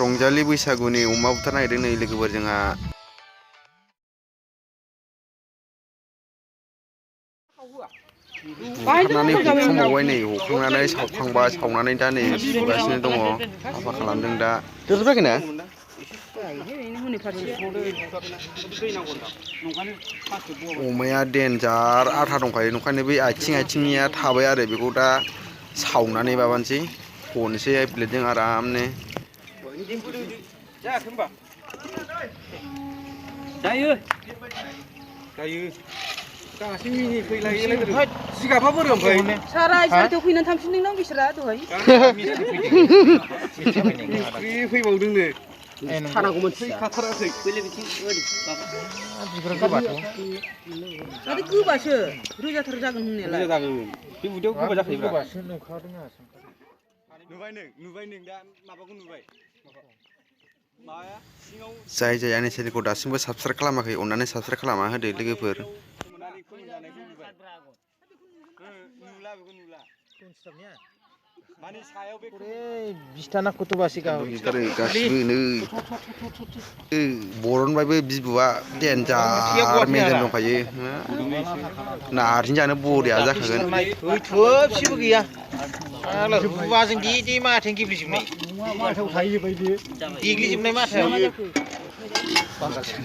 रंजालि बैसागुनि अमा बुथारनो नागिरदों नै लोगोफोर जोंहा बुथारनानै हखांबावबाय नै हखांनानै सावखांबाय सावनानै दा नै सुगासिनो दङ साफा खालामदों दा दोरबायना अमाया देन्जार आथा दंखायो ओंखायनो बै आथिंनिया थाबाय आरो बेखौ दा सावनानै माबानोसै हनोसै प्लेटजों आरामनो जायो गासै मिनि फैलायो जिगाबा बोरो ओमफ्राय साराय सारिथायाव फैनानै थांफिनदों ना बिसोरा दहाय फैबावदोंनो थानांगौमोन फैखाथाराखै माथो गोबासो रोजाथार जागोन होननायालाय जागोन बे उदैयाव गोबा जाखायो गोबासो नुखादों नुबाय नों दा माबाखौ नुबाय जाय जाय आंनि चेनेलखौ दासिमबो साबस्क्राइब खालामाखै अन्नानै साबस्क्राइब खालामना होदो लोगोफोर बरनबायबो बिबुआ देन्जार मेजेम दंखायो नारजि जानो बरिया जाखागोन थोबसेबो गैया रुवाजों दे माथायानो गेब्लेजोबनाय देग्लिजोबनाय माथायाव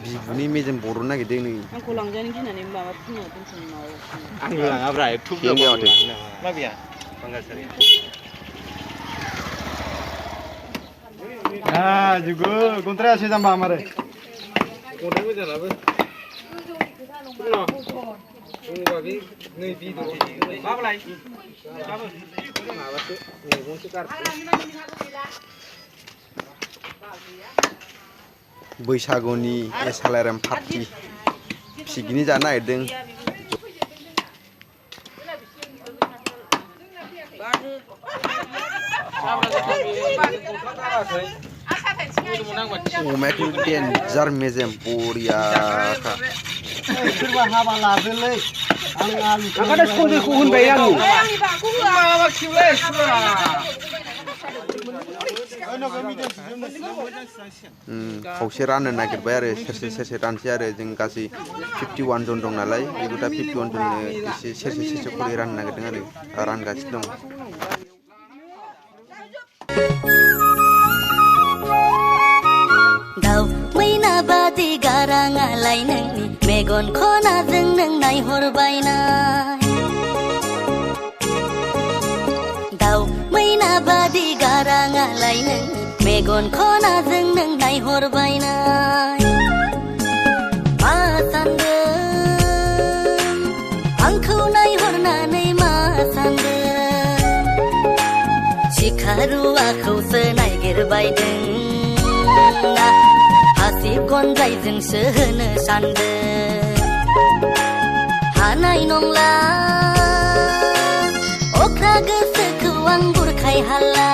बिबुनि मेजेम बरननो नागिरदों नै आंखौ लांजानो गिनानै माबा फुङाव दोनथ'नो माबा आं लाङाब्रा माबेया juga kontra sih tambah amare kontra gue jalan apa babi nih video apa lagi apa sih nih mau cikar बैसागुनि एसालाराम पार्टि पिकनिक जानो नागिरदों अमायाथ' देन्जार मेजेम बरियाखा सोरबा हाबा लादोलै आं आंखायनो सन्देहखौ होनबाय आं माबा खिउलै खावसे राननो नागिरबाय आरो सेरसे सेरसे रानसै आरो जों गासै 51 जन दं नालाय बेखौ दा 51 जननो एसे सेरसे सेरसे खरै राननो नागिरदों आरो रानगासिनो दं दाउ मैना बादि गाराङालाय नोंनि मेगन खनाजों नों नायहरबायनाय दाउ मैना बादि गाराङालाय नोंनि मेगन खनाजों नों नायहरबायनाय मा सानदों आंखौ नायहरनानै मा सानदों सिखारुवाखौसो नागिरबायदों हासिब गनजायजोंसो होनो सानदों हानाय नंला अख्रा गोसोखौ आं बुरखाय हाला